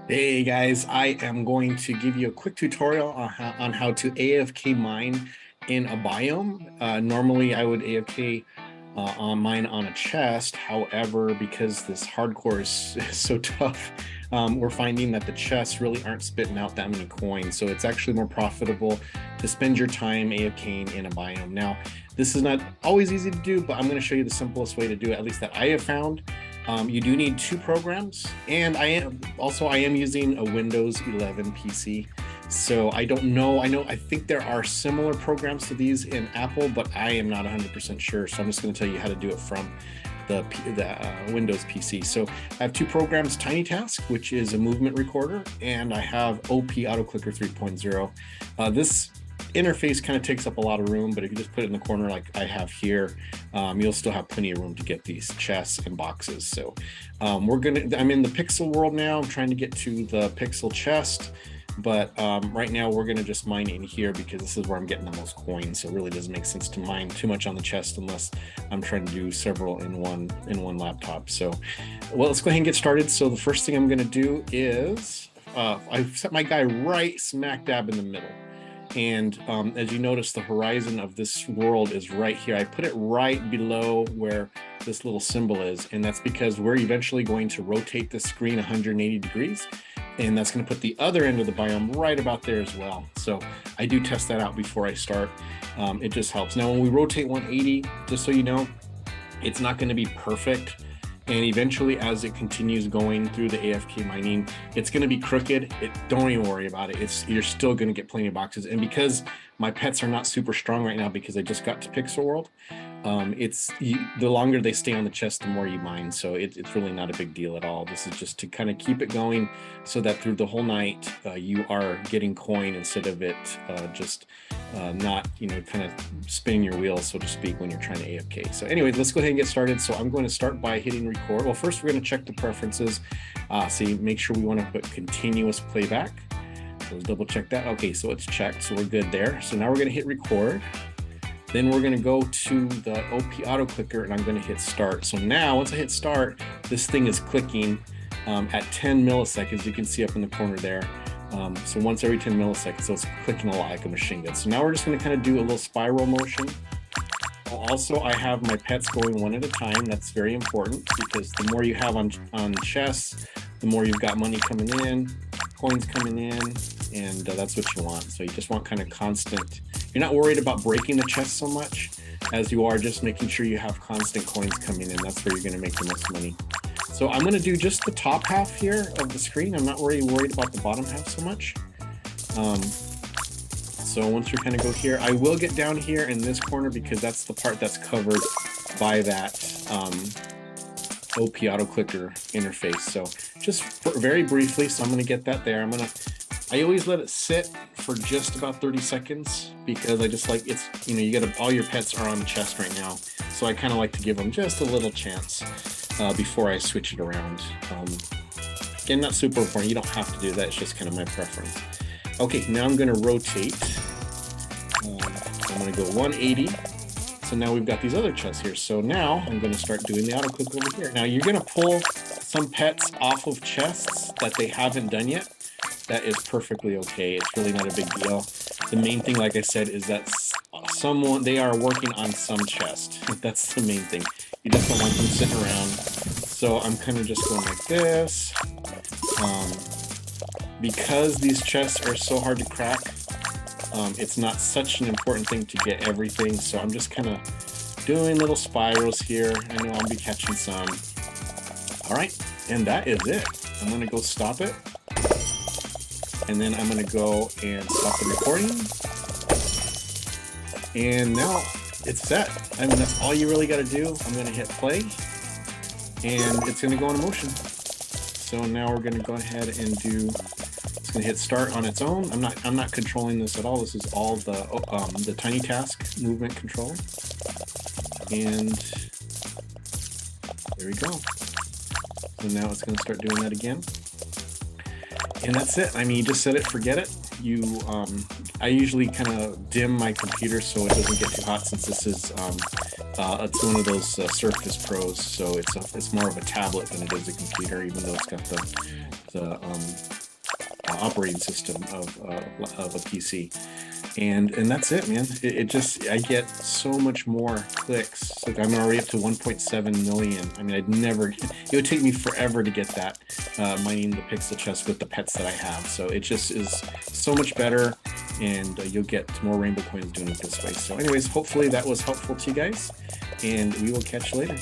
Hey guys, I am going to give you a quick tutorial on how to AFK mine in a biome. Normally I would AFK on mine on a chest. However, because this hardcore is so tough, we're finding that the chests really aren't spitting out that many coins. So it's actually more profitable to spend your time AFKing in a biome. Now, this is not always easy to do, but I'm going to show you the simplest way to do it, at least that I have found. You do need two programs, and I am using a Windows 11 PC. So I don't know. I think there are similar programs to these in Apple, but I am not 100% sure. So I'm just going to tell you how to do it from the Windows PC. So I have two programs: Tiny Task, which is a movement recorder, and I have OP Auto Clicker 3.0. This interface kind of takes up a lot of room, but if you just put it in the corner like I have here, you'll still have plenty of room to get these chests and boxes. So I'm in the pixel world now. I'm trying to get to the pixel chest, but right now we're gonna just mine in here because this is where I'm getting the most coins. So it really doesn't make sense to mine too much on the chest unless I'm trying to do several in one laptop. So well, let's go ahead and get started. So the first thing I'm gonna do is I've set my guy right smack dab in the middle. And as you notice, the horizon of this world is right here. I put it right below where this little symbol is, and that's because we're eventually going to rotate the screen 180 degrees, and that's going to put the other end of the biome right about there as well. So I do test that out before I start. It just helps. Now, when we rotate 180, just so you know, it's not going to be perfect. And eventually, as it continues going through the AFK mining, it's going to be crooked. Don't even worry about it. You're still going to get plenty of boxes. And because my pets are not super strong right now because I just got to Pixel World, the longer they stay on the chest, the more you mine. So it's really not a big deal at all. This is just to kind of keep it going so that through the whole night, you are getting coin instead of it just not, kind of spinning your wheels, so to speak, when you're trying to AFK. So anyway, let's go ahead and get started. So I'm going to start by hitting record. Well, first we're going to check the preferences. See, make sure we want to put continuous playback. So let's double check that. Okay, so it's checked, so we're good there. So now we're going to hit record. Then we're going to go to the OP auto clicker and I'm going to hit start. So now once I hit start, this thing is clicking at 10 milliseconds. You can see up in the corner there. So once every 10 milliseconds, so it's clicking a lot like a machine gun. So now we're just going to kind of do a little spiral motion. Also, I have my pets going one at a time. That's very important because the more you have on chests, the more you've got money coming in, coins coming in, and that's what you want. So you just want kind of constant. You're not worried about breaking the chest so much as you are just making sure you have constant coins coming in. That's where you're going to make the most money. So I'm going to do just the top half here of the screen. I'm not really worried about the bottom half so much. So once you kind of go here, I will get down here in this corner because that's the part that's covered by that OP auto clicker interface. So just very briefly, so I'm going to get that there. I always let it sit for just about 30 seconds because I just like all your pets are on the chest right now. So I kind of like to give them just a little chance before I switch it around. Again, not super important. You don't have to do that. It's just kind of my preference. Okay, now I'm going to rotate. I'm going to go 180. So now we've got these other chests here. So now I'm going to start doing the auto click over here. Now you're going to pull some pets off of chests that they haven't done yet. That is perfectly okay. It's really not a big deal. The main thing, like I said, is that they are working on some chest. That's the main thing. You just don't want them sitting around. So I'm kind of just going like this. Because these chests are so hard to crack, it's not such an important thing to get everything. So I'm just kind of doing little spirals here. I know I'll be catching some. All right, and that is it. I'm gonna go stop it. And then I'm gonna go and stop the recording. And now it's set. I mean, that's all you really gotta do. I'm gonna hit play and it's gonna go into motion. So now we're gonna go ahead and it's gonna hit start on its own. I'm not controlling this at all. This is all the Tiny Task movement control. And there we go. So now it's gonna start doing that again. And that's it. I mean, you just set it, forget it. I usually kind of dim my computer so it doesn't get too hot since this is It's one of those Surface Pros, so it's more of a tablet than it is a computer, even though it's got the operating system of a PC. And that's it, man. It just, I get so much more clicks. Like I'm already up to 1.7 million. I mean, it would take me forever to get that mining the pixel chest with the pets that I have. So it just is so much better, and you'll get more rainbow coins doing it this way. So anyways, hopefully that was helpful to you guys, and we will catch you later.